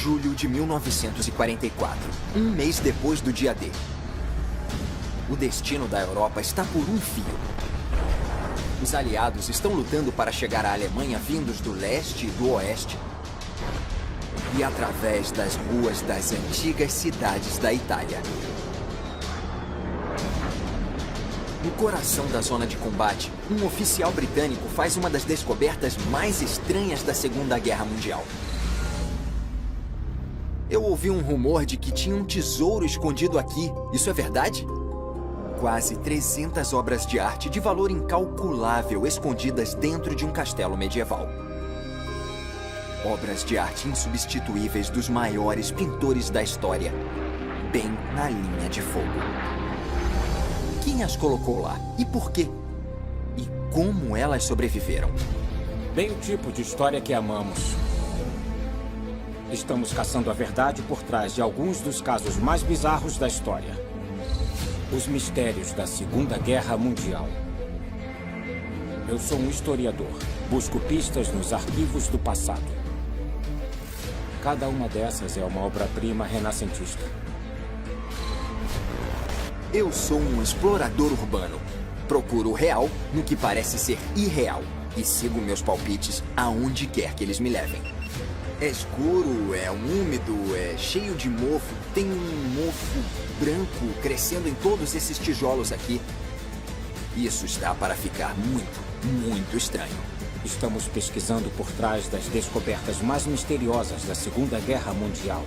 julho de 1944, um mês depois do dia D. O destino da Europa está por um fio. Os aliados estão lutando para chegar à Alemanha vindos do leste e do oeste e através das ruas das antigas cidades da Itália. No coração da zona de combate, um oficial britânico faz uma das descobertas mais estranhas da Segunda Guerra Mundial. Eu ouvi um rumor de que tinha um tesouro escondido aqui. Isso é verdade? Quase 300 obras de arte de valor incalculável escondidas dentro de um castelo medieval. Obras de arte insubstituíveis dos maiores pintores da história, bem na linha de fogo. Quem as colocou lá? E por quê? E como elas sobreviveram? Bem o tipo de história que amamos. Estamos caçando a verdade por trás de alguns dos casos mais bizarros da história. Os mistérios da Segunda Guerra Mundial. Eu sou um historiador. Busco pistas nos arquivos do passado. Cada uma dessas é uma obra-prima renascentista. Eu sou um explorador urbano. Procuro o real no que parece ser irreal e sigo meus palpites aonde quer que eles me levem. É escuro, é úmido, é cheio de mofo. Tem um mofo branco crescendo em todos esses tijolos aqui. Isso está para ficar muito, muito estranho. Estamos pesquisando por trás das descobertas mais misteriosas da Segunda Guerra Mundial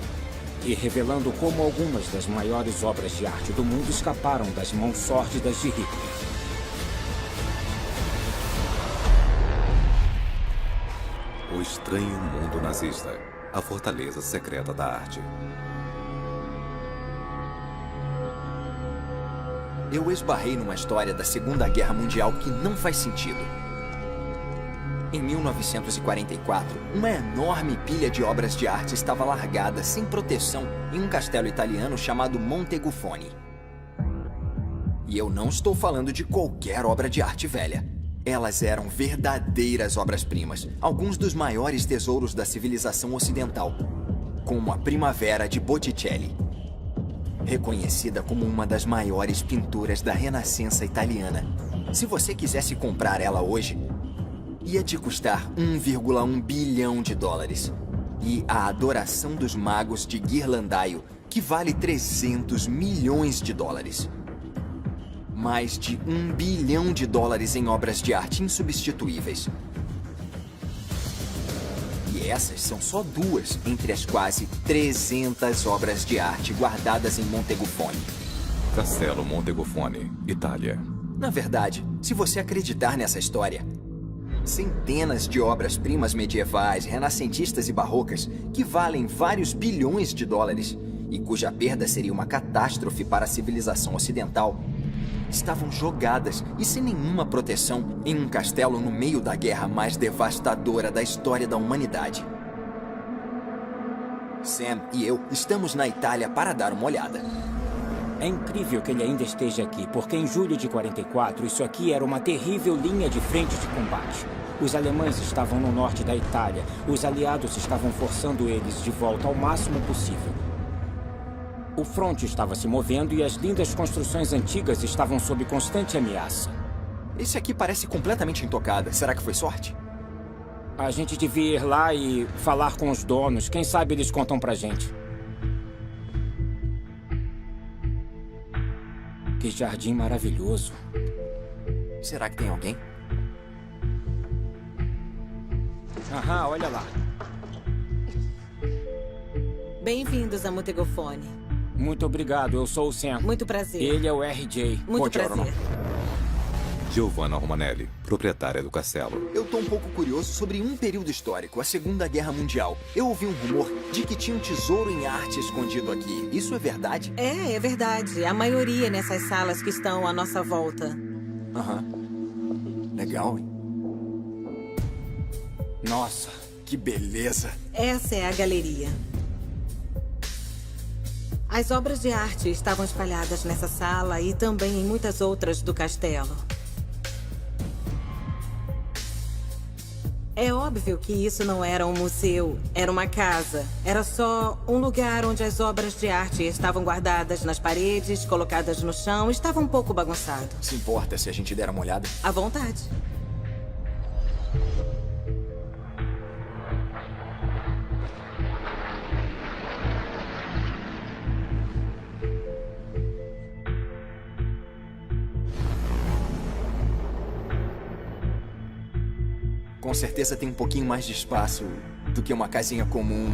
e revelando como algumas das maiores obras de arte do mundo escaparam das mãos sórdidas de Hitler. O estranho mundo nazista. A fortaleza secreta da arte. Eu esbarrei numa história da Segunda Guerra Mundial que não faz sentido. Em 1944, uma enorme pilha de obras de arte estava largada sem proteção em um castelo italiano chamado Monteguffone. E eu não estou falando de qualquer obra de arte velha. Elas eram verdadeiras obras-primas, alguns dos maiores tesouros da civilização ocidental, como a Primavera de Botticelli, reconhecida como uma das maiores pinturas da Renascença italiana. Se você quisesse comprar ela hoje, ia te custar 1,1 bilhão de dólares. E a Adoração dos Magos de Ghirlandaio, que vale 300 milhões de dólares. Mais de 1 bilhão de dólares em obras de arte insubstituíveis. E essas são só duas entre as quase 300 obras de arte guardadas em Monteguffone. Castelo Monteguffone, Itália. Na verdade, se você acreditar nessa história, centenas de obras-primas medievais, renascentistas e barrocas que valem vários bilhões de dólares e cuja perda seria uma catástrofe para a civilização ocidental, estavam jogadas e sem nenhuma proteção em um castelo no meio da guerra mais devastadora da história da humanidade. Sam e eu estamos na Itália para dar uma olhada. É incrível que ele ainda esteja aqui, porque em julho de 44, isso aqui era uma terrível linha de frente de combate. Os alemães estavam no norte da Itália. Os aliados estavam forçando eles de volta ao máximo possível. O fronte estava se movendo e as lindas construções antigas estavam sob constante ameaça. Esse aqui parece completamente intocada. Será que foi sorte? A gente devia ir lá e falar com os donos. Quem sabe eles contam pra gente. Que jardim maravilhoso. Será que tem alguém? Aham, olha lá. Bem-vindos a Monteguffone. Muito obrigado, eu sou o Sam. Muito prazer. Ele é o RJ. Muito prazer. Giovanna Romanelli, proprietária do castelo. Eu tô um pouco curioso sobre um período histórico, a Segunda Guerra Mundial. Eu ouvi um rumor de que tinha um tesouro em arte escondido aqui. Isso é verdade? É verdade. A maioria nessas salas que estão à nossa volta. Aham. Legal, hein? Nossa, que beleza. Essa é a galeria. As obras de arte estavam espalhadas nessa sala e também em muitas outras do castelo. É óbvio que isso não era um museu, era uma casa. Era só um lugar onde as obras de arte estavam guardadas nas paredes, colocadas no chão. Estava um pouco bagunçado. Se importa se a gente der uma olhada? À vontade. Com certeza tem um pouquinho mais de espaço do que uma casinha comum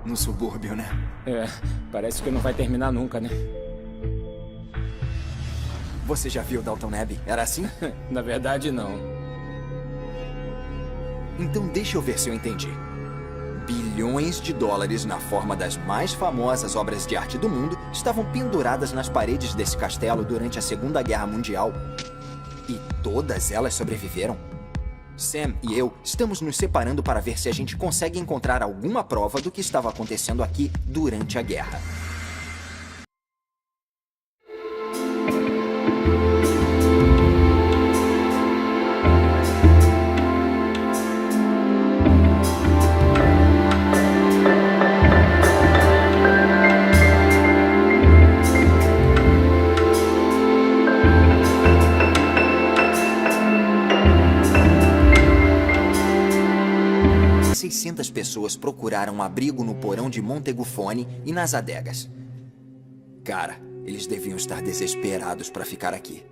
no subúrbio, né? É, parece que não vai terminar nunca, né? Você já viu Downton Abbey? Era assim? Na verdade, não. Então deixa eu ver se eu entendi. Bilhões de dólares na forma das mais famosas obras de arte do mundo estavam penduradas nas paredes desse castelo durante a Segunda Guerra Mundial. E todas elas sobreviveram? Sam e eu estamos nos separando para ver se a gente consegue encontrar alguma prova do que estava acontecendo aqui durante a guerra. Pessoas procuraram abrigo no porão de Montegufone e nas adegas. Cara, eles deviam estar desesperados para ficar aqui.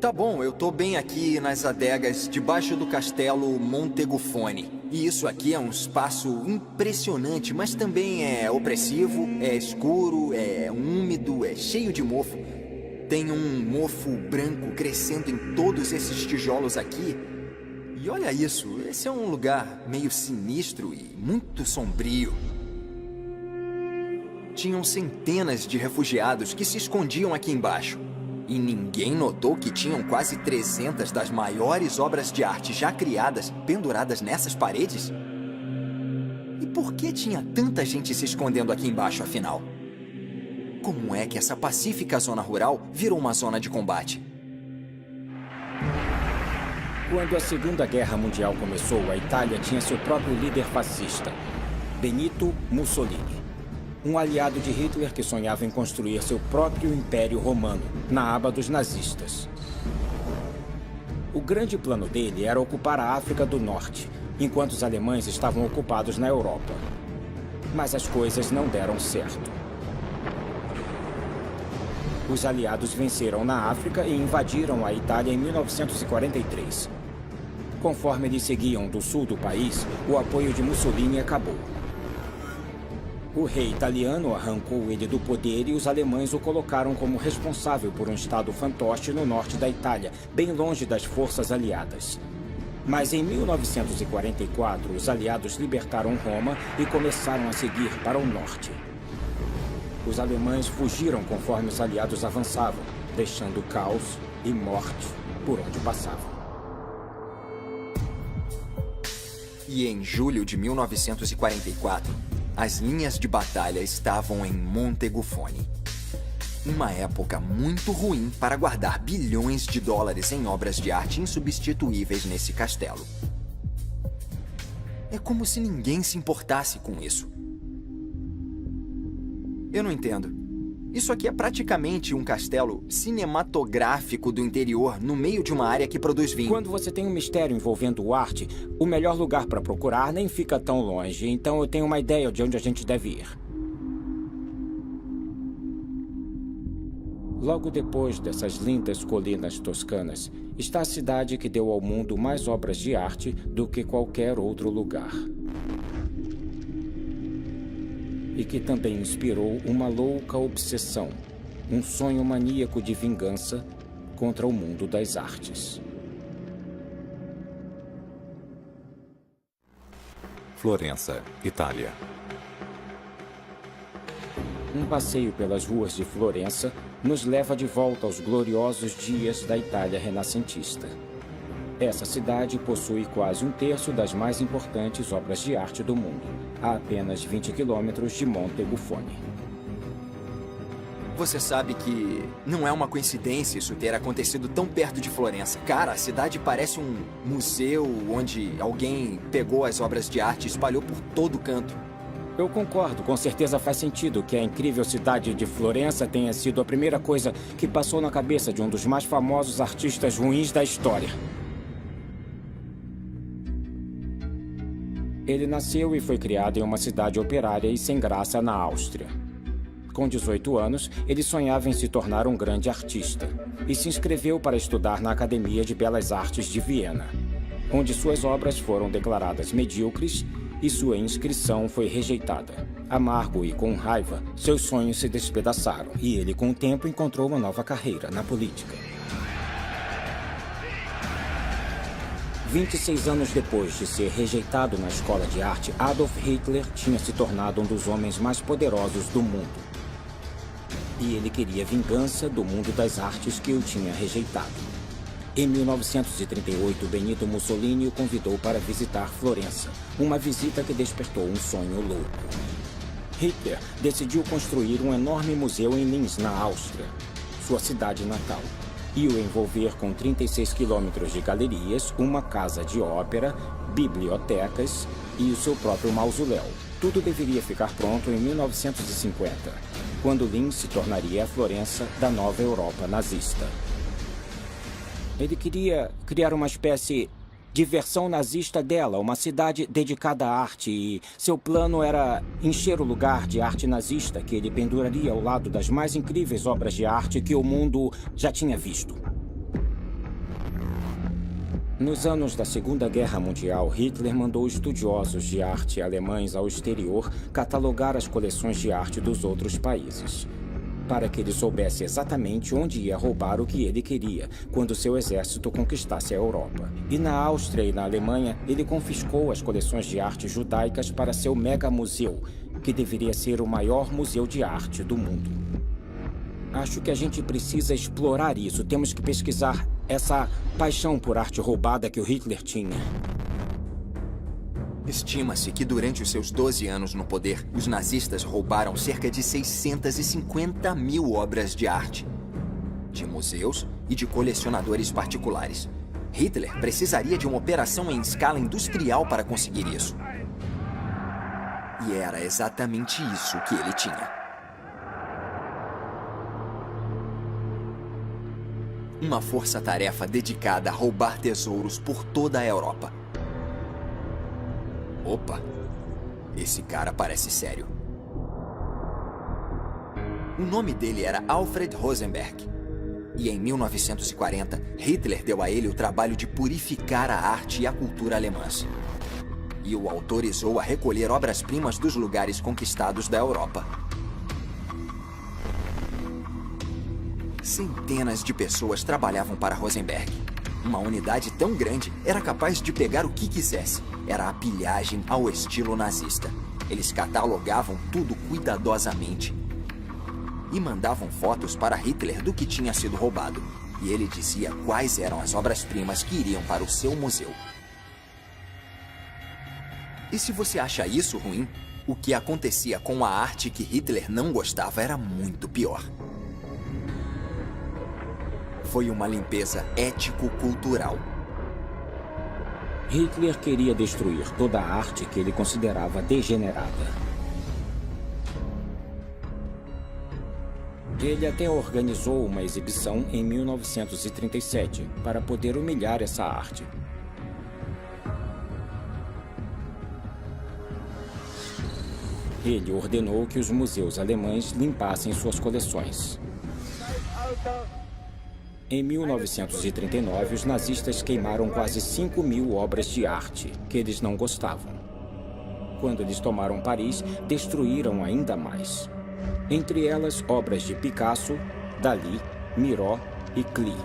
Tá bom, eu tô bem aqui nas adegas debaixo do castelo Montegufone. E isso aqui é um espaço impressionante, mas também é opressivo, é escuro, é úmido, é cheio de mofo. Tem um mofo branco crescendo em todos esses tijolos aqui. E olha isso, esse é um lugar meio sinistro e muito sombrio. Tinham centenas de refugiados que se escondiam aqui embaixo. E ninguém notou que tinham quase 300 das maiores obras de arte já criadas penduradas nessas paredes? E por que tinha tanta gente se escondendo aqui embaixo, afinal? Como é que essa pacífica zona rural virou uma zona de combate? Quando a Segunda Guerra Mundial começou, a Itália tinha seu próprio líder fascista, Benito Mussolini. Um aliado de Hitler que sonhava em construir seu próprio Império Romano, na aba dos nazistas. O grande plano dele era ocupar a África do Norte, enquanto os alemães estavam ocupados na Europa. Mas as coisas não deram certo. Os aliados venceram na África e invadiram a Itália em 1943. Conforme eles seguiam do sul do país, o apoio de Mussolini acabou. O rei italiano arrancou ele do poder e os alemães o colocaram como responsável por um estado fantoche no norte da Itália, bem longe das forças aliadas. Mas em 1944, os aliados libertaram Roma e começaram a seguir para o norte. Os alemães fugiram conforme os aliados avançavam, deixando caos e morte por onde passavam. E em julho de 1944, as linhas de batalha estavam em Montegufone. Uma época muito ruim para guardar bilhões de dólares em obras de arte insubstituíveis nesse castelo. É como se ninguém se importasse com isso. Eu não entendo. Isso aqui é praticamente um castelo cinematográfico do interior, no meio de uma área que produz vinho. Quando você tem um mistério envolvendo arte, o melhor lugar para procurar nem fica tão longe. Então eu tenho uma ideia de onde a gente deve ir. Logo depois dessas lindas colinas toscanas, está a cidade que deu ao mundo mais obras de arte do que qualquer outro lugar. E que também inspirou uma louca obsessão, um sonho maníaco de vingança contra o mundo das artes. Florença, Itália. Um passeio pelas ruas de Florença nos leva de volta aos gloriosos dias da Itália renascentista. Essa cidade possui quase um terço das mais importantes obras de arte do mundo, a apenas 20 quilômetros de Montegufone. você sabe que não é uma coincidência isso ter acontecido tão perto de Florença. Cara, a cidade parece um museu onde alguém pegou as obras de arte e espalhou por todo canto. Eu concordo, com certeza faz sentido que a incrível cidade de Florença tenha sido a primeira coisa que passou na cabeça de um dos mais famosos artistas ruins da história. Ele nasceu e foi criado em uma cidade operária e sem graça na Áustria. Com 18 anos, ele sonhava em se tornar um grande artista e se inscreveu para estudar na Academia de Belas Artes de Viena, onde suas obras foram declaradas medíocres e sua inscrição foi rejeitada. Amargo e com raiva, seus sonhos se despedaçaram e ele, com o tempo, encontrou uma nova carreira na política. 26 anos depois de ser rejeitado na escola de arte, Adolf Hitler tinha se tornado um dos homens mais poderosos do mundo. E ele queria vingança do mundo das artes que o tinha rejeitado. Em 1938, Benito Mussolini o convidou para visitar Florença, uma visita que despertou um sonho louco. Hitler decidiu construir um enorme museu em Linz, na Áustria, sua cidade natal, e o envolver com 36 quilômetros de galerias, uma casa de ópera, bibliotecas e o seu próprio mausoléu. Tudo deveria ficar pronto em 1950, quando Linz se tornaria a Florença da nova Europa nazista. Ele queria criar uma espécie de versão nazista dela, uma cidade dedicada à arte, e seu plano era encher o lugar de arte nazista que ele penduraria ao lado das mais incríveis obras de arte que o mundo já tinha visto. Nos anos da Segunda Guerra Mundial, Hitler mandou estudiosos de arte alemães ao exterior catalogar as coleções de arte dos outros países, para que ele soubesse exatamente onde ia roubar o que ele queria quando seu exército conquistasse a Europa. E na Áustria e na Alemanha, ele confiscou as coleções de arte judaicas para seu mega-museu, que deveria ser o maior museu de arte do mundo. Acho que a gente precisa explorar isso. Temos que pesquisar essa paixão por arte roubada que o Hitler tinha. Estima-se que durante os seus 12 anos no poder, os nazistas roubaram cerca de 650 mil obras de arte, de museus e de colecionadores particulares. Hitler precisaria de uma operação em escala industrial para conseguir isso. E era exatamente isso que ele tinha. Uma força-tarefa dedicada a roubar tesouros por toda a Europa. Opa, esse cara parece sério. O nome dele era Alfred Rosenberg. E em 1940, Hitler deu a ele o trabalho de purificar a arte e a cultura alemãs. E o autorizou a recolher obras-primas dos lugares conquistados da Europa. Centenas de pessoas trabalhavam para Rosenberg. Uma unidade tão grande era capaz de pegar o que quisesse. Era a pilhagem ao estilo nazista. Eles catalogavam tudo cuidadosamente e mandavam fotos para Hitler do que tinha sido roubado. E ele dizia quais eram as obras-primas que iriam para o seu museu. E se você acha isso ruim, o que acontecia com a arte que Hitler não gostava era muito pior. Foi uma limpeza ético-cultural. Hitler queria destruir toda a arte que ele considerava degenerada. Ele até organizou uma exibição em 1937 para poder humilhar essa arte. Ele ordenou que os museus alemães limpassem suas coleções. Em 1939, os nazistas queimaram quase 5 mil obras de arte que eles não gostavam. Quando eles tomaram Paris, destruíram ainda mais. Entre elas, obras de Picasso, Dalí, Miró e Klee.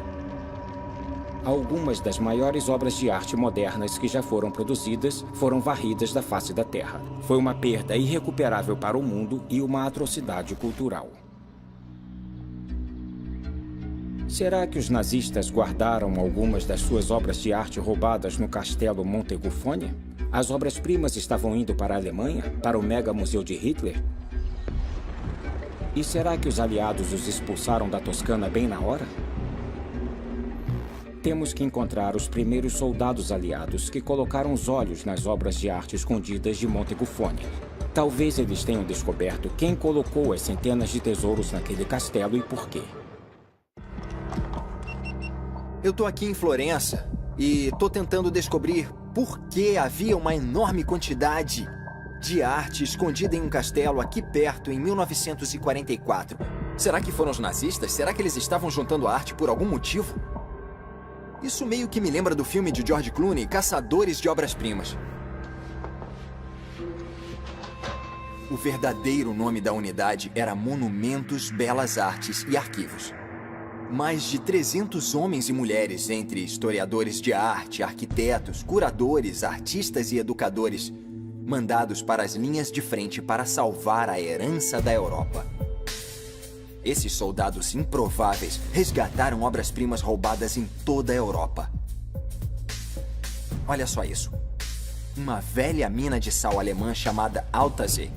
Algumas das maiores obras de arte modernas que já foram produzidas foram varridas da face da Terra. Foi uma perda irrecuperável para o mundo e uma atrocidade cultural. Será que os nazistas guardaram algumas das suas obras de arte roubadas no Castelo Montegufoni? As obras-primas estavam indo para a Alemanha, para o mega museu de Hitler? E será que os aliados os expulsaram da Toscana bem na hora? Temos que encontrar os primeiros soldados aliados que colocaram os olhos nas obras de arte escondidas de Montegufoni. Talvez eles tenham descoberto quem colocou as centenas de tesouros naquele castelo e por quê. Eu tô aqui em Florença e tô tentando descobrir por que havia uma enorme quantidade de arte escondida em um castelo aqui perto em 1944. Será que foram os nazistas? Será que eles estavam juntando a arte por algum motivo? Isso meio que me lembra do filme de George Clooney, Caçadores de Obras-Primas. O verdadeiro nome da unidade era Monumentos, Belas Artes e Arquivos. Mais de 300 homens e mulheres, entre historiadores de arte, arquitetos, curadores, artistas e educadores, mandados para as linhas de frente para salvar a herança da Europa. Esses soldados improváveis resgataram obras-primas roubadas em toda a Europa. Olha só isso. Uma velha mina de sal alemã chamada Altazee,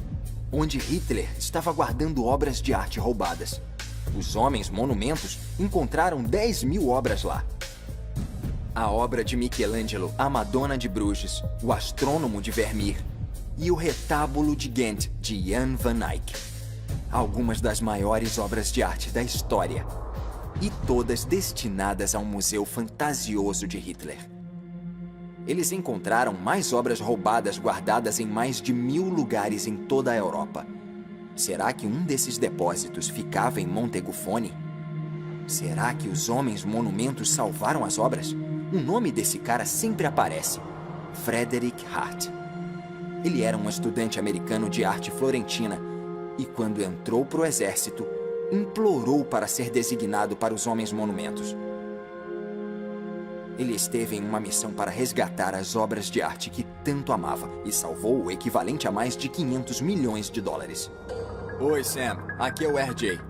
onde Hitler estava guardando obras de arte roubadas. Os homens monumentos encontraram 10.000 obras lá. A obra de Michelangelo, A Madonna de Bruges, O Astrônomo de Vermeer e o Retábulo de Ghent, de Jan van Eyck. Algumas das maiores obras de arte da história. E todas destinadas a um museu fantasioso de Hitler. Eles encontraram mais obras roubadas guardadas em mais de 1.000 lugares em toda a Europa. Será que um desses depósitos ficava em Montegufoni? Será que os homens monumentos salvaram as obras? O nome desse cara sempre aparece. Frederick Hart. Ele era um estudante americano de arte florentina e, quando entrou para o exército, implorou para ser designado para os homens monumentos. Ele esteve em uma missão para resgatar as obras de arte que tanto amava e salvou o equivalente a mais de 500 milhões de dólares. Oi, Sam. Aqui é o RJ.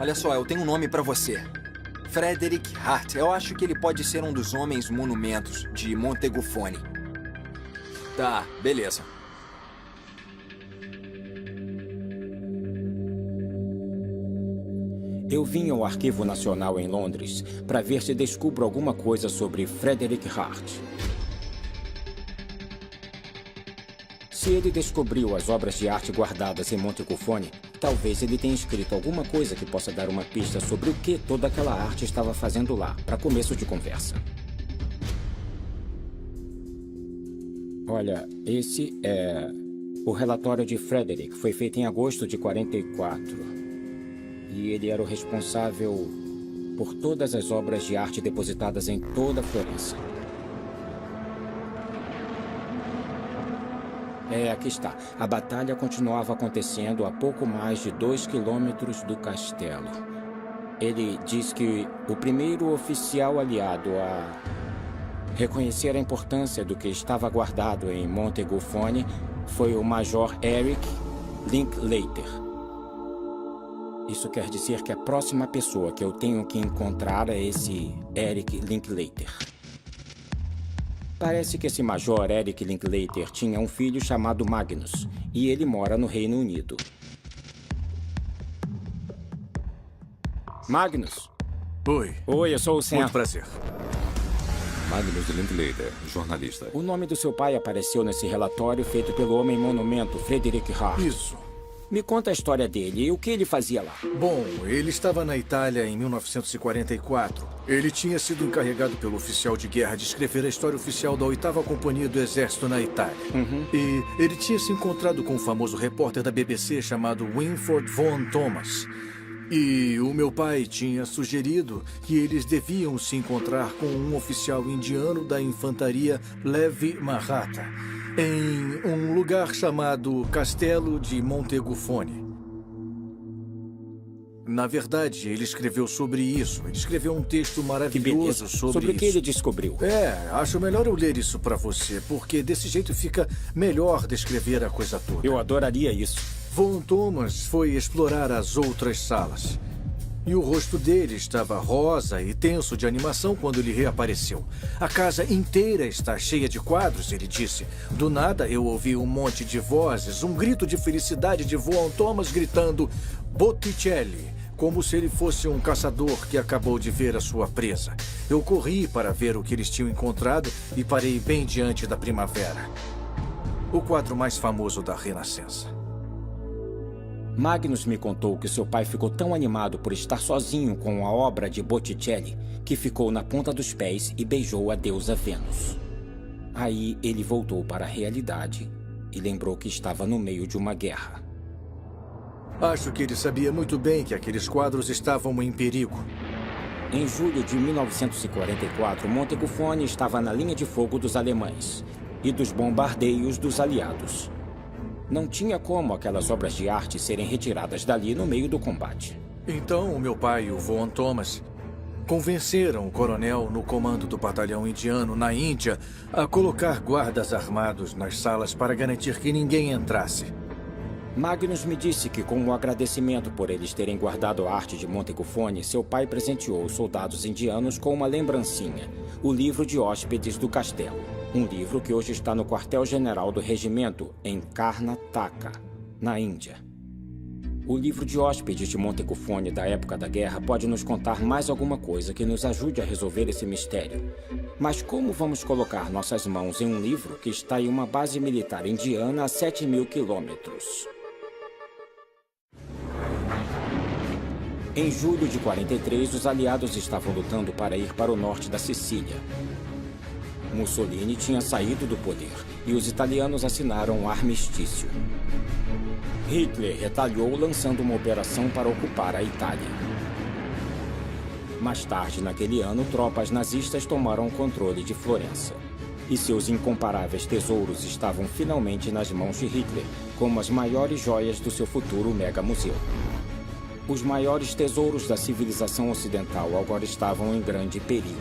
Olha só, eu tenho um nome para você. Frederick Hart. Eu acho que ele pode ser um dos homens monumentos de Montegufoni. Tá, beleza. Eu vim ao Arquivo Nacional em Londres para ver se descubro alguma coisa sobre Frederick Hart. Se ele descobriu as obras de arte guardadas em Montegufoni, talvez ele tenha escrito alguma coisa que possa dar uma pista sobre o que toda aquela arte estava fazendo lá, para começo de conversa. Olha, esse é o relatório de Frederick. Foi feito em agosto de 44. E ele era o responsável por todas as obras de arte depositadas em toda a Florença. Aqui está. A batalha continuava acontecendo a pouco mais de 2 quilômetros do castelo. Ele diz que o primeiro oficial aliado a reconhecer a importância do que estava guardado em Montegufoni foi o Major Eric Linklater. Isso quer dizer que a próxima pessoa que eu tenho que encontrar é esse Eric Linklater. Parece que esse Major Eric Linklater tinha um filho chamado Magnus, e ele mora no Reino Unido. Magnus. Oi. Oi, eu sou o Sam. Muito prazer. Magnus Linklater, jornalista. O nome do seu pai apareceu nesse relatório feito pelo homem monumento Frederick Hart. Isso. Me conta a história dele e o que ele fazia lá. Bom, ele estava na Itália em 1944. Ele tinha sido encarregado pelo oficial de guerra de escrever a história oficial da 8ª Companhia do Exército na Itália. E ele tinha se encontrado com um famoso repórter da BBC chamado Winford Von Thomas. E o meu pai tinha sugerido que eles deviam se encontrar com um oficial indiano da infantaria Levi Maratha, em um lugar chamado Castelo de Montegufoni. Na verdade, ele escreveu sobre isso. Ele escreveu um texto maravilhoso sobre o que isso. ele descobriu. Acho melhor eu ler isso pra você, porque desse jeito fica melhor descrever a coisa toda. Eu adoraria isso. Von Thomas foi explorar as outras salas. E o rosto dele estava rosa e tenso de animação quando ele reapareceu. A casa inteira está cheia de quadros, ele disse. Do nada, eu ouvi um monte de vozes, um grito de felicidade de Von Thomas gritando: Botticelli, como se ele fosse um caçador que acabou de ver a sua presa. Eu corri para ver o que eles tinham encontrado e parei bem diante da Primavera. O quadro mais famoso da Renascença. Magnus me contou que seu pai ficou tão animado por estar sozinho com a obra de Botticelli que ficou na ponta dos pés e beijou a deusa Vênus. Aí ele voltou para a realidade e lembrou que estava no meio de uma guerra. Acho que ele sabia muito bem que aqueles quadros estavam em perigo. Em julho de 1944, Montecufone estava na linha de fogo dos alemães e dos bombardeios dos aliados. Não tinha como aquelas obras de arte serem retiradas dali no meio do combate. Então, o meu pai e o Von Thomas convenceram o coronel no comando do batalhão indiano na Índia a colocar guardas armados nas salas para garantir que ninguém entrasse. Magnus me disse que, como agradecimento por eles terem guardado a arte de Montecufone, seu pai presenteou os soldados indianos com uma lembrancinha, o livro de hóspedes do castelo. Um livro que hoje está no quartel-general do regimento, em Karnataka, na Índia. O livro de hóspedes de Montecufone da época da guerra pode nos contar mais alguma coisa que nos ajude a resolver esse mistério. Mas como vamos colocar nossas mãos em um livro que está em uma base militar indiana a 7.000 quilômetros? Em julho de 43, os aliados estavam lutando para ir para o norte da Sicília. Mussolini tinha saído do poder e os italianos assinaram um armistício. Hitler retalhou lançando uma operação para ocupar a Itália. Mais tarde, naquele ano, tropas nazistas tomaram o controle de Florença. E seus incomparáveis tesouros estavam finalmente nas mãos de Hitler, como as maiores joias do seu futuro mega-museu. Os maiores tesouros da civilização ocidental agora estavam em grande perigo.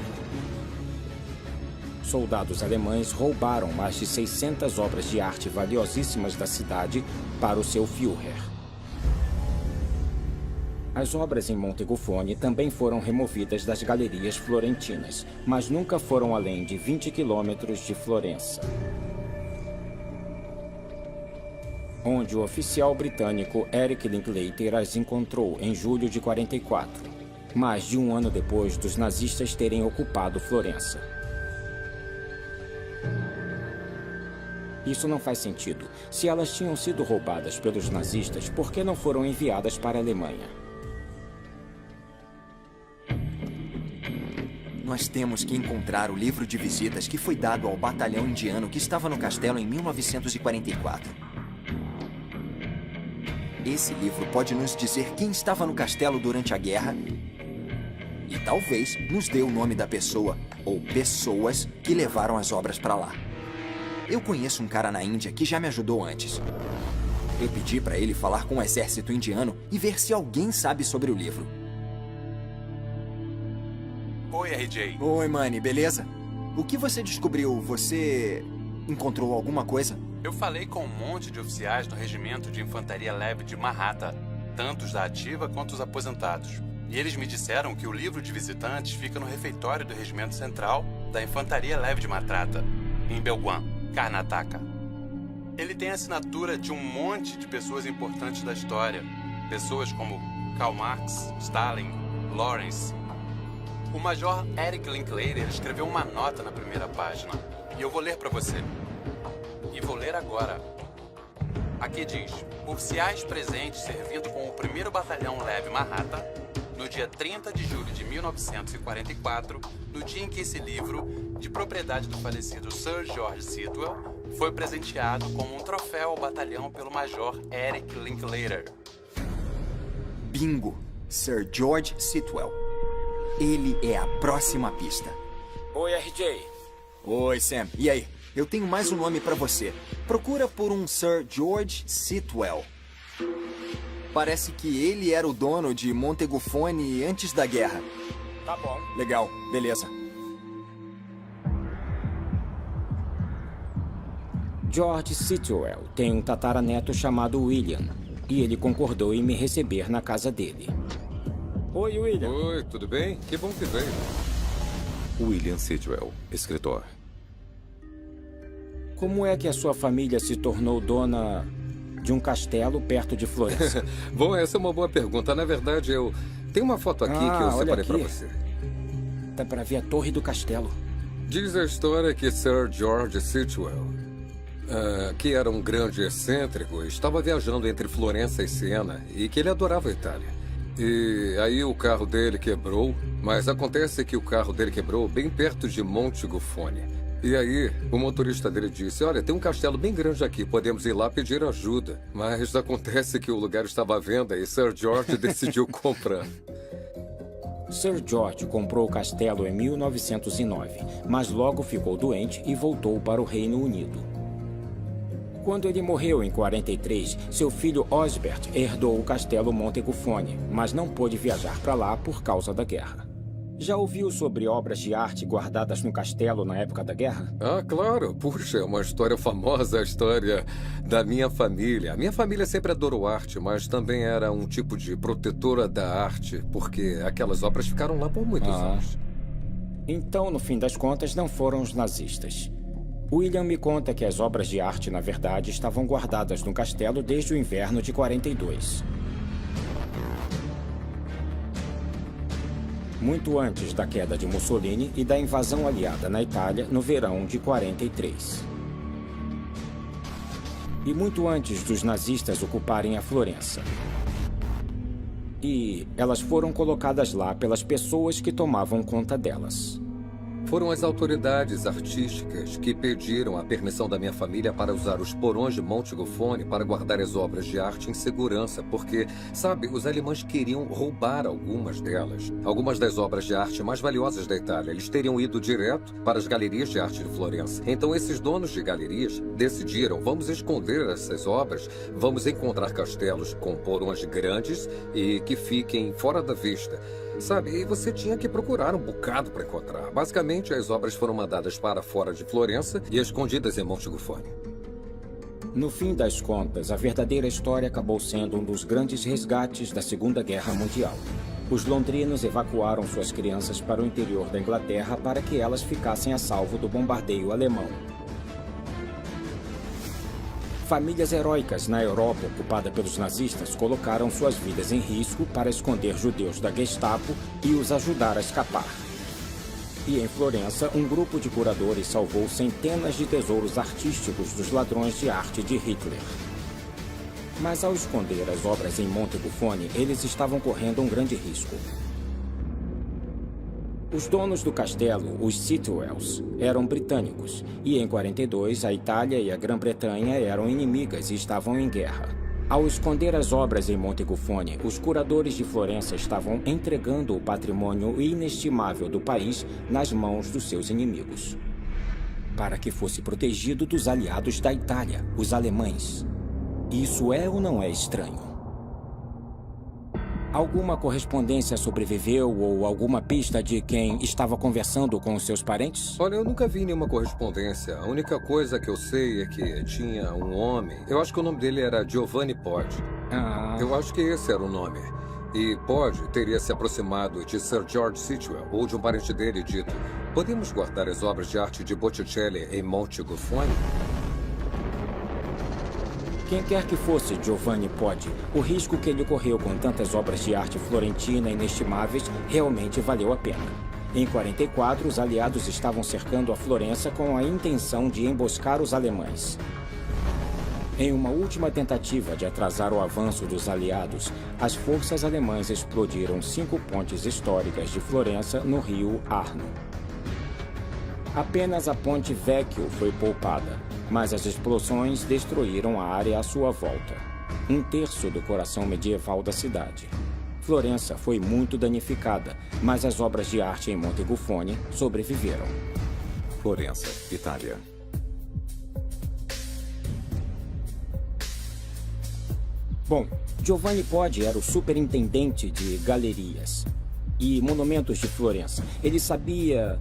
Soldados alemães roubaram mais de 600 obras de arte valiosíssimas da cidade para o seu Führer. As obras em Montecufone também foram removidas das galerias florentinas, mas nunca foram além de 20 quilômetros de Florença, onde o oficial britânico Eric Linklater as encontrou em julho de 44, mais de um ano depois dos nazistas terem ocupado Florença. Isso não faz sentido. Se elas tinham sido roubadas pelos nazistas, por que não foram enviadas para a Alemanha? Nós temos que encontrar o livro de visitas que foi dado ao batalhão indiano que estava no castelo em 1944. Esse livro pode nos dizer quem estava no castelo durante a guerra e talvez nos dê o nome da pessoa ou pessoas que levaram as obras para lá. Eu conheço um cara na Índia que já me ajudou antes. Eu pedi para ele falar com o exército indiano e ver se alguém sabe sobre o livro. Oi, RJ. Oi, Manny, beleza? O que você descobriu? Você encontrou alguma coisa? Eu falei com um monte de oficiais do Regimento de Infantaria Leve de Maratha, tanto os da ativa quanto os aposentados. E eles me disseram que o livro de visitantes fica no refeitório do Regimento Central da Infantaria Leve de Maratha, em Belguam, Karnataka. Ele tem a assinatura de um monte de pessoas importantes da história. Pessoas como Karl Marx, Stalin, Lawrence. O Major Eric Linklater escreveu uma nota na primeira página. E eu vou ler para você. E vou ler agora. Aqui diz: oficiais presentes servindo com o 1º Batalhão Leve Maratha, no dia 30 de julho de 1944, no dia em que esse livro, de propriedade do falecido Sir George Sitwell, foi presenteado como um troféu ao batalhão pelo Major Eric Linklater. Bingo! Sir George Sitwell. Ele é a próxima pista. Oi, RJ. Oi, Sam. E aí? Eu tenho mais um nome pra você. Procura por um Sir George Sitwell. Parece que ele era o dono de Montecufone antes da guerra. Tá bom. Legal, beleza. George Sitwell tem um tataraneto chamado William, e ele concordou em me receber na casa dele. Oi, William. Oi, tudo bem? Que bom que veio. William Sitwell, escritor. Como é que a sua família se tornou dona de um castelo perto de Florença? Bom, essa é uma boa pergunta. Na verdade, eu tenho uma foto aqui que eu separei para você. Dá para ver a torre do castelo. Diz a história que Sir George Sitwell, que era um grande excêntrico, estava viajando entre Florença e Siena e que ele adorava a Itália. E aí o carro dele quebrou, mas acontece que o carro dele quebrou bem perto de Monte Gufone. E aí, o motorista dele disse, olha, tem um castelo bem grande aqui, podemos ir lá pedir ajuda. Mas acontece que o lugar estava à venda e Sir George decidiu comprar. Sir George comprou o castelo em 1909, mas logo ficou doente e voltou para o Reino Unido. Quando ele morreu em 43, seu filho Osbert herdou o castelo Monte Gufone, mas não pôde viajar para lá por causa da guerra. Já ouviu sobre obras de arte guardadas no castelo na época da guerra? Ah, claro. Puxa, é uma história famosa, a história da minha família. A minha família sempre adorou arte, mas também era um tipo de protetora da arte, porque aquelas obras ficaram lá por muitos anos. Então, no fim das contas, não foram os nazistas. William me conta que as obras de arte, na verdade, estavam guardadas no castelo desde o inverno de 42. Muito antes da queda de Mussolini e da invasão aliada na Itália no verão de 43. E muito antes dos nazistas ocuparem a Florença. E elas foram colocadas lá pelas pessoas que tomavam conta delas. Foram as autoridades artísticas que pediram a permissão da minha família para usar os porões de Monte Gufone para guardar as obras de arte em segurança, porque, sabe, os alemães queriam roubar algumas delas. Algumas das obras de arte mais valiosas da Itália, eles teriam ido direto para as galerias de arte de Florença. Então, esses donos de galerias decidiram, vamos esconder essas obras, vamos encontrar castelos com porões grandes e que fiquem fora da vista. Sabe, e você tinha que procurar um bocado para encontrar. Basicamente, as obras foram mandadas para fora de Florença e escondidas em Monte Gufone. No fim das contas, a verdadeira história acabou sendo um dos grandes resgates da Segunda Guerra Mundial. Os londrinos evacuaram suas crianças para o interior da Inglaterra para que elas ficassem a salvo do bombardeio alemão. Famílias heróicas na Europa ocupada pelos nazistas colocaram suas vidas em risco para esconder judeus da Gestapo e os ajudar a escapar. E em Florença, um grupo de curadores salvou centenas de tesouros artísticos dos ladrões de arte de Hitler. Mas ao esconder as obras em Monte Gufone, eles estavam correndo um grande risco. Os donos do castelo, os Sitwells, eram britânicos, e em 42 a Itália e a Grã-Bretanha eram inimigas e estavam em guerra. Ao esconder as obras em Monte Gufone, os curadores de Florença estavam entregando o patrimônio inestimável do país nas mãos dos seus inimigos, para que fosse protegido dos aliados da Itália, os alemães. Isso é ou não é estranho? Alguma correspondência sobreviveu ou alguma pista de quem estava conversando com os seus parentes? Olha, eu nunca vi nenhuma correspondência. A única coisa que eu sei é que tinha um homem. Eu acho que o nome dele era Giovanni Poggi. Eu acho que esse era o nome. E Poggi teria se aproximado de Sir George Sitwell ou de um parente dele e dito: podemos guardar as obras de arte de Botticelli em Monte Gufone? Quem quer que fosse Giovanni Poggi, o risco que ele correu com tantas obras de arte florentina inestimáveis realmente valeu a pena. Em 44, os aliados estavam cercando a Florença com a intenção de emboscar os alemães. Em uma última tentativa de atrasar o avanço dos aliados, as forças alemãs explodiram 5 pontes históricas de Florença no rio Arno. Apenas a Ponte Vecchio foi poupada, mas as explosões destruíram a área à sua volta, 1/3 do coração medieval da cidade. Florença foi muito danificada, mas as obras de arte em Monte Gufone sobreviveram. Florença, Itália. Bom, Giovanni Poggi era o superintendente de galerias e monumentos de Florença. Ele sabia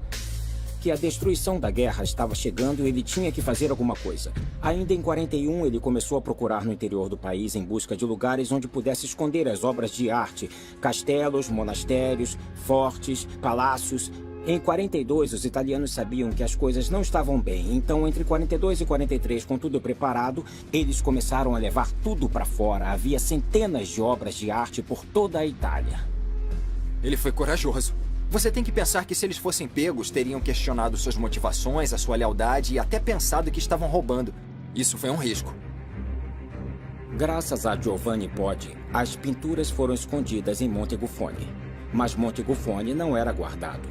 que a destruição da guerra estava chegando e ele tinha que fazer alguma coisa. Ainda em 41, ele começou a procurar no interior do país em busca de lugares onde pudesse esconder as obras de arte, castelos, monastérios, fortes, palácios. Em 42, os italianos sabiam que as coisas não estavam bem. Então, entre 42 e 43, com tudo preparado, eles começaram a levar tudo para fora. Havia centenas de obras de arte por toda a Itália. Ele foi corajoso. Você tem que pensar que se eles fossem pegos, teriam questionado suas motivações, a sua lealdade e até pensado que estavam roubando. Isso foi um risco. Graças a Giovanni Podi, as pinturas foram escondidas em Monte Gufoni. Mas Monte Gufoni não era guardado.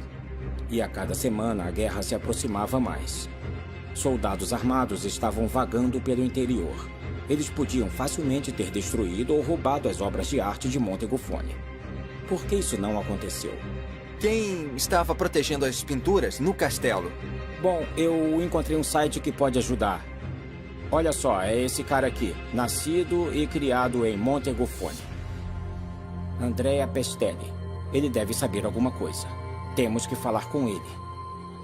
E a cada semana a guerra se aproximava mais. Soldados armados estavam vagando pelo interior. Eles podiam facilmente ter destruído ou roubado as obras de arte de Monte Gufoni. Por que isso não aconteceu? Quem estava protegendo as pinturas no castelo? Bom, eu encontrei um site que pode ajudar. Olha só, é esse cara aqui, nascido e criado em Monte Gufoni. Andrea Pestelli. Ele deve saber alguma coisa. Temos que falar com ele.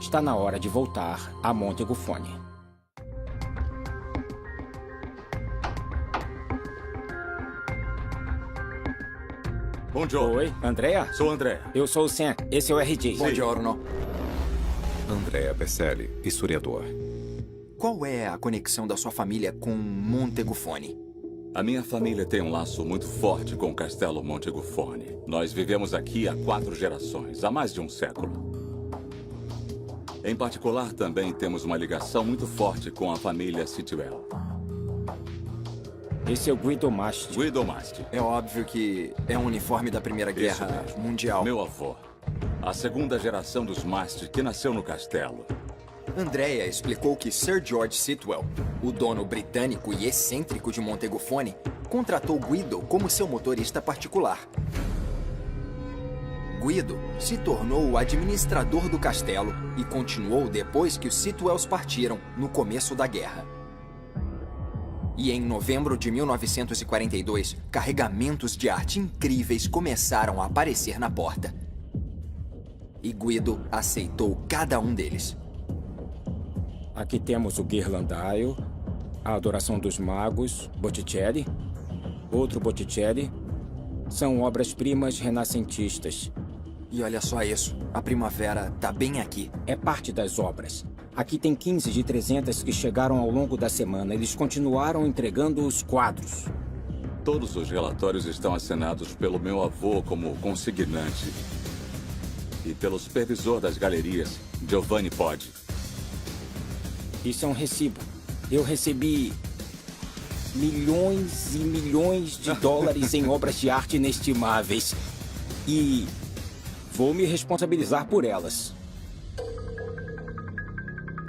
Está na hora de voltar a Monte Gufoni. Bom dia. Oi, Andrea? Sou André. Eu sou o Sam. Esse é o RJ. Bom giorno. Andrea Pecelli, historiador. Qual é a conexão da sua família com Monte Gufoni? A minha família tem um laço muito forte com o Castelo Monte Gufoni. Nós vivemos aqui há 4 gerações, há mais de um século. Em particular, também temos uma ligação muito forte com a família Sitwell. Esse é o Guido Masti. Guido Masti. É óbvio que é um uniforme da Primeira Guerra Mundial. Meu avô. A 2ª geração dos Masti que nasceu no castelo. Andrea explicou que Sir George Sitwell, o dono britânico e excêntrico de Monte Gufoni, contratou Guido como seu motorista particular. Guido se tornou o administrador do castelo e continuou depois que os Sitwells partiram no começo da guerra. E em novembro de 1942, carregamentos de arte incríveis começaram a aparecer na porta. E Guido aceitou cada um deles. Aqui temos o Ghirlandaio, a Adoração dos Magos, Botticelli, outro Botticelli. São obras-primas renascentistas. E olha só isso, a primavera tá bem aqui. É parte das obras. Aqui tem 15 de 300 que chegaram ao longo da semana. Eles continuaram entregando os quadros. Todos os relatórios estão assinados pelo meu avô como consignante. E pelo supervisor das galerias, Giovanni Podi. Isso é um recibo. Eu recebi milhões e milhões de dólares em obras de arte inestimáveis. E vou me responsabilizar por elas.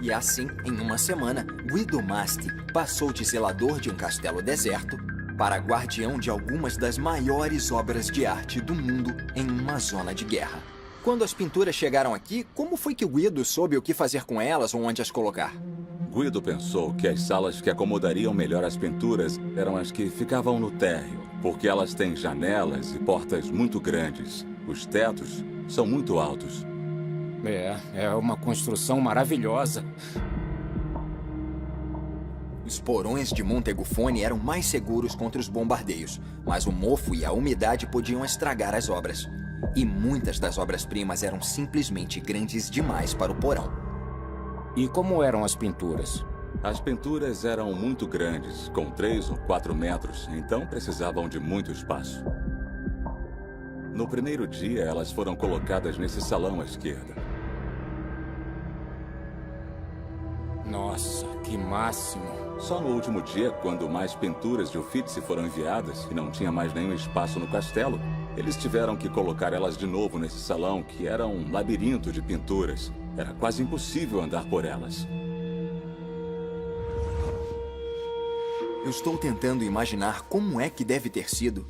E assim, em uma semana, Guido Masti passou de zelador de um castelo deserto para guardião de algumas das maiores obras de arte do mundo em uma zona de guerra. Quando as pinturas chegaram aqui, como foi que Guido soube o que fazer com elas ou onde as colocar? Guido pensou que as salas que acomodariam melhor as pinturas eram as que ficavam no térreo, porque elas têm janelas e portas muito grandes. Os tetos são muito altos. É uma construção maravilhosa. Os porões de Monte Gufoni eram mais seguros contra os bombardeios, mas o mofo e a umidade podiam estragar as obras. E muitas das obras-primas eram simplesmente grandes demais para o porão. E como eram as pinturas? As pinturas eram muito grandes, com 3 ou 4 metros, então precisavam de muito espaço. No primeiro dia, elas foram colocadas nesse salão à esquerda. Nossa, que máximo. Só no último dia, quando mais pinturas de Uffizi foram enviadas e não tinha mais nenhum espaço no castelo, eles tiveram que colocar elas de novo nesse salão, que era um labirinto de pinturas. Era quase impossível andar por elas. Eu estou tentando imaginar como é que deve ter sido.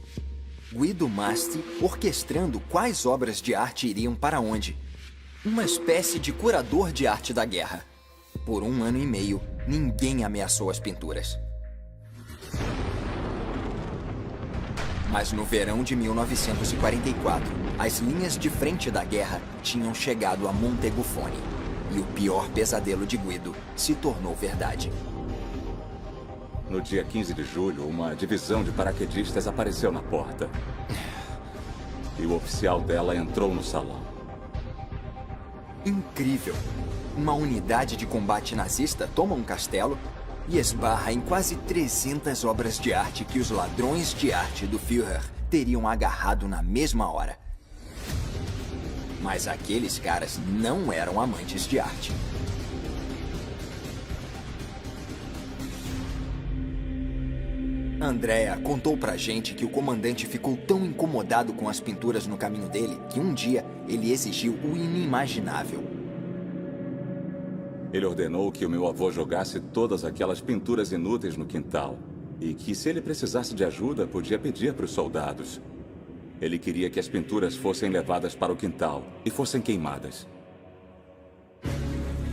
Guido Masti orquestrando quais obras de arte iriam para onde. Uma espécie de curador de arte da guerra. Por 1 ano e meio, ninguém ameaçou as pinturas. Mas no verão de 1944, as linhas de frente da guerra tinham chegado a Monte Gufoni. E o pior pesadelo de Guido se tornou verdade. No dia 15 de julho, uma divisão de paraquedistas apareceu na porta. E o oficial dela entrou no salão. incrível. Uma unidade de combate nazista toma um castelo e esbarra em quase 300 obras de arte que os ladrões de arte do Führer teriam agarrado na mesma hora. Mas aqueles caras não eram amantes de arte. Andrea contou pra gente que o comandante ficou tão incomodado com as pinturas no caminho dele que um dia ele exigiu o inimaginável. Ele ordenou que o meu avô jogasse todas aquelas pinturas inúteis no quintal. E que, se ele precisasse de ajuda, podia pedir para os soldados. Ele queria que as pinturas fossem levadas para o quintal e fossem queimadas.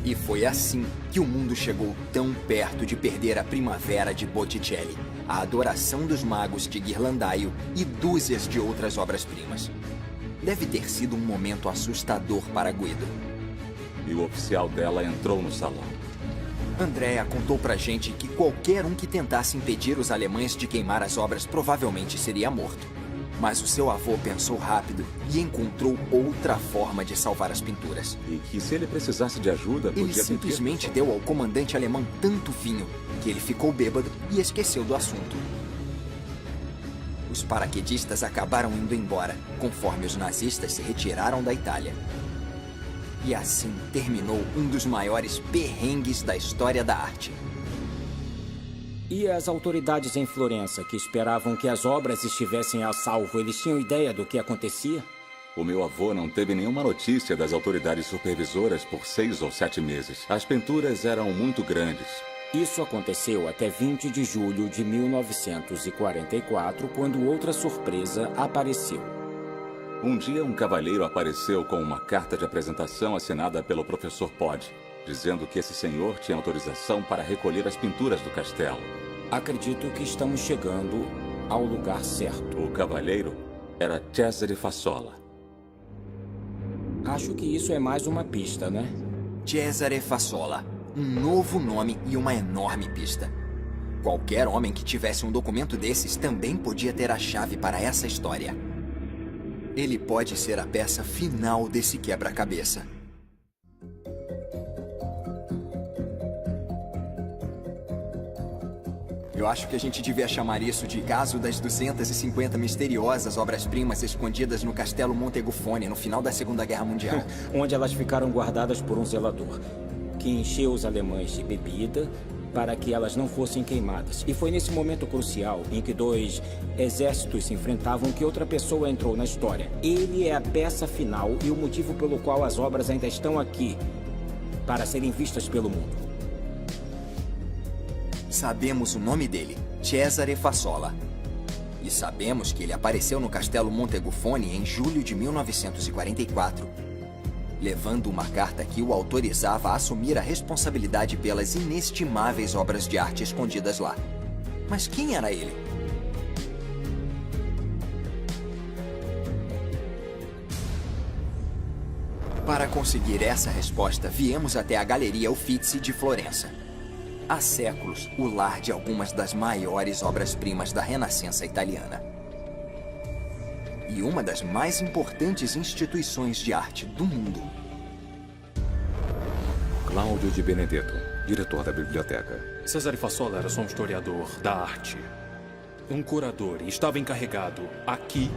E foi assim que o mundo chegou tão perto de perder a primavera de Botticelli, a adoração dos magos de Ghirlandaio e dúzias de outras obras-primas. Deve ter sido um momento assustador para Guido. E o oficial dela entrou no salão. Andrea contou pra gente que qualquer um que tentasse impedir os alemães de queimar as obras provavelmente seria morto. Mas o seu avô pensou rápido e encontrou outra forma de salvar as pinturas. E que, se ele precisasse de ajuda, podia Ele simplesmente deu ao comandante alemão tanto vinho que ele ficou bêbado e esqueceu do assunto. Os paraquedistas acabaram indo embora, conforme os nazistas se retiraram da Itália. E assim terminou um dos maiores perrengues da história da arte. E as autoridades em Florença, que esperavam que as obras estivessem a salvo, eles tinham ideia do que acontecia? O meu avô não teve nenhuma notícia das autoridades supervisoras por 6 ou 7 meses. As pinturas eram muito grandes. Isso aconteceu até 20 de julho de 1944, quando outra surpresa apareceu. Um dia, um cavalheiro apareceu com uma carta de apresentação assinada pelo professor Pod, dizendo que esse senhor tinha autorização para recolher as pinturas do castelo. Acredito que estamos chegando ao lugar certo. O cavalheiro era Cesare Fassola. Acho que isso é mais uma pista, né? Cesare Fassola. Um novo nome e uma enorme pista. Qualquer homem que tivesse um documento desses também podia ter a chave para essa história. Ele pode ser a peça final desse quebra-cabeça. Eu acho que a gente devia chamar isso de caso das 250 misteriosas obras-primas escondidas no Castelo Monteguffone no final da Segunda Guerra Mundial. Onde elas ficaram guardadas por um zelador, que encheu os alemães de bebida para que elas não fossem queimadas. E foi nesse momento crucial em que 2 exércitos se enfrentavam que outra pessoa entrou na história. Ele é a peça final e o motivo pelo qual as obras ainda estão aqui, para serem vistas pelo mundo. Sabemos o nome dele, Cesare Fassola. E sabemos que ele apareceu no Castelo Monteguffone em julho de 1944, levando uma carta que o autorizava a assumir a responsabilidade pelas inestimáveis obras de arte escondidas lá. Mas quem era ele? Para conseguir essa resposta, viemos até a Galeria Uffizi de Florença. Há séculos, o lar de algumas das maiores obras-primas da Renascença italiana. E uma das mais importantes instituições de arte do mundo. Cláudio de Benedetto, diretor da biblioteca. Cesare Fassola era só um historiador da arte. Um curador e estava encarregado aqui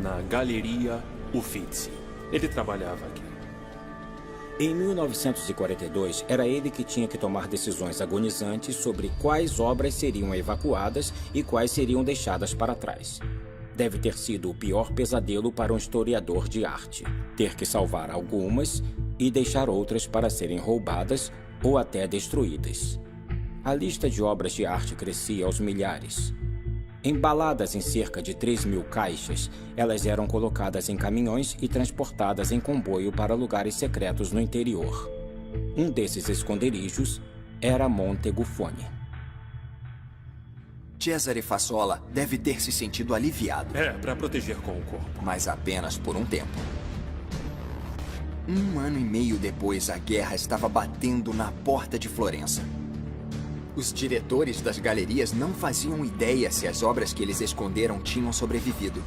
na Galeria Uffizi. Ele trabalhava aqui. Em 1942, era ele que tinha que tomar decisões agonizantes sobre quais obras seriam evacuadas e quais seriam deixadas para trás. Deve ter sido o pior pesadelo para um historiador de arte. Ter que salvar algumas e deixar outras para serem roubadas ou até destruídas. A lista de obras de arte crescia aos milhares. Embaladas em cerca de 3.000 caixas, elas eram colocadas em caminhões e transportadas em comboio para lugares secretos no interior. Um desses esconderijos era Monteguffone. Cesare Fassola deve ter se sentido aliviado. Para proteger com o corpo. Mas apenas por um tempo. 1 ano e meio depois, a guerra estava batendo na porta de Florença. Os diretores das galerias não faziam ideia se as obras que eles esconderam tinham sobrevivido.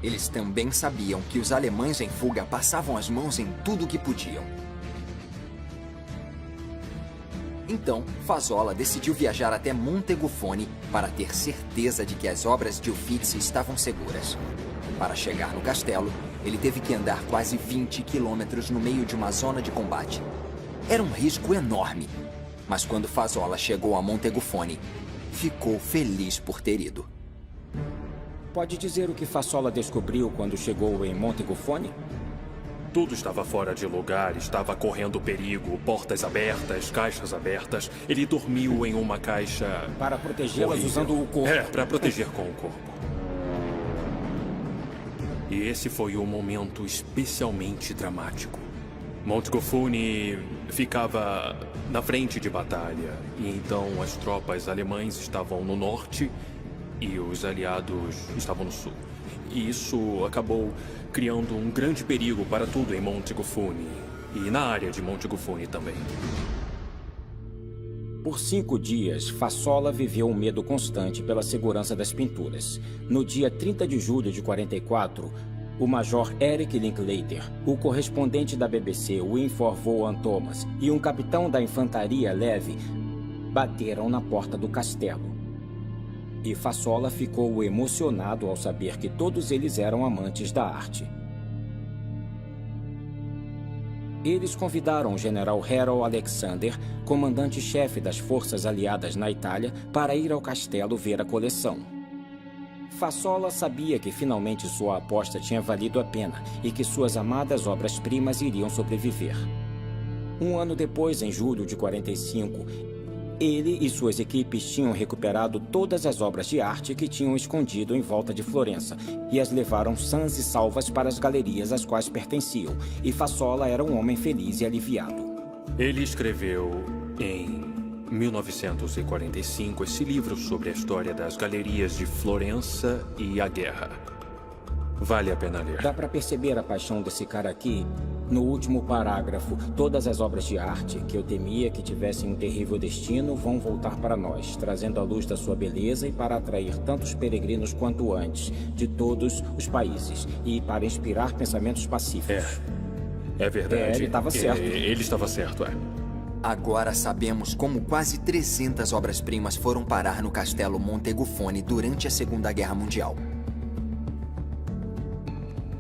eles também sabiam que os alemães em fuga passavam as mãos em tudo o que podiam. Então, Fazola decidiu viajar até Montegufoni para ter certeza de que as obras de Uffizi estavam seguras. Para chegar no castelo, ele teve que andar quase 20 quilômetros no meio de uma zona de combate. Era um risco enorme, mas quando Fazola chegou a Montegufoni, ficou feliz por ter ido. Pode dizer o que Fazola descobriu quando chegou em Montegufoni? Tudo estava fora de lugar, estava correndo perigo, portas abertas, caixas abertas. Ele dormiu em uma caixa... Para protegê-las horrível. usando o corpo. Para proteger com o corpo. E esse foi um momento especialmente dramático. Montegufoni ficava na frente de batalha, e então as tropas alemãs estavam no norte e os aliados estavam no sul. E isso acabou criando um grande perigo para tudo em Montegufoni e na área de Montegufoni também. Por 5 dias, Fazola viveu um medo constante pela segurança das pinturas. No dia 30 de julho de 44, o major Eric Linklater, o correspondente da BBC, Winford Vaughan Thomas, e um capitão da infantaria leve bateram na porta do castelo. E Fazola ficou emocionado ao saber que todos eles eram amantes da arte. Eles convidaram o general Harold Alexander, comandante-chefe das forças aliadas na Itália, para ir ao castelo ver a coleção. Fazola sabia que finalmente sua aposta tinha valido a pena e que suas amadas obras-primas iriam sobreviver. Um ano depois, em julho de 45, ele e suas equipes tinham recuperado todas as obras de arte que tinham escondido em volta de Florença e as levaram sãs e salvas para as galerias às quais pertenciam, e Fazola era um homem feliz e aliviado. Ele escreveu em 1945 esse livro sobre a história das galerias de Florença e a guerra. Vale a pena ler. Dá para perceber a paixão desse cara aqui no último parágrafo. Todas as obras de arte que eu temia que tivessem um terrível destino vão voltar para nós, trazendo a luz da sua beleza e para atrair tantos peregrinos quanto antes, de todos os países, e para inspirar pensamentos pacíficos. É verdade. Ele estava certo. Ele estava certo, Agora sabemos como quase 300 obras-primas foram parar no castelo Montegufoni durante a Segunda Guerra Mundial.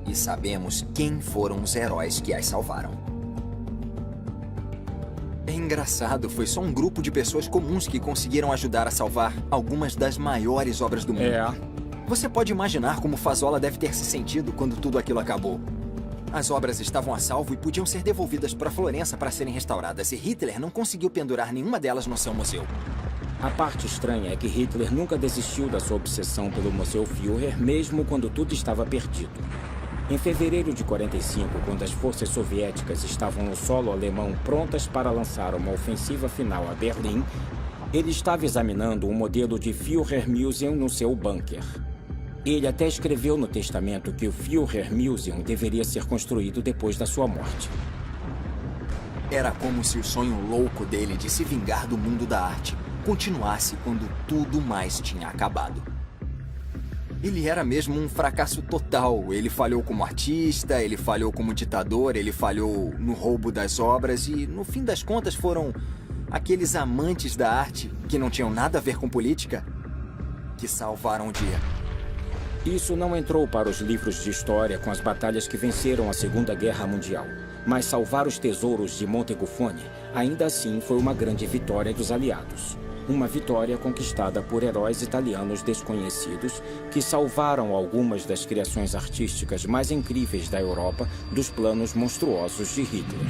E sabemos quem foram os heróis que as salvaram. É engraçado, foi só um grupo de pessoas comuns que conseguiram ajudar a salvar algumas das maiores obras do mundo. Você pode imaginar como Fazola deve ter se sentido quando tudo aquilo acabou. As obras estavam a salvo e podiam ser devolvidas para Florença para serem restauradas, e Hitler não conseguiu pendurar nenhuma delas no seu museu. A parte estranha é que Hitler nunca desistiu da sua obsessão pelo Museu Führer, mesmo quando tudo estava perdido. Em fevereiro de 45, quando as forças soviéticas estavam no solo alemão prontas para lançar uma ofensiva final a Berlim, ele estava examinando um modelo de Führer Museum no seu bunker. Ele até escreveu no testamento que o Führer Museum deveria ser construído depois da sua morte. Era como se o sonho louco dele de se vingar do mundo da arte continuasse quando tudo mais tinha acabado. Ele era mesmo um fracasso total. Ele falhou como artista, ele falhou como ditador, ele falhou no roubo das obras e, no fim das contas, foram aqueles amantes da arte, que não tinham nada a ver com política, que salvaram o dia. Isso não entrou para os livros de história com as batalhas que venceram a Segunda Guerra Mundial, mas salvar os tesouros de Montegufoni ainda assim foi uma grande vitória dos aliados. Uma vitória conquistada por heróis italianos desconhecidos que salvaram algumas das criações artísticas mais incríveis da Europa dos planos monstruosos de Hitler.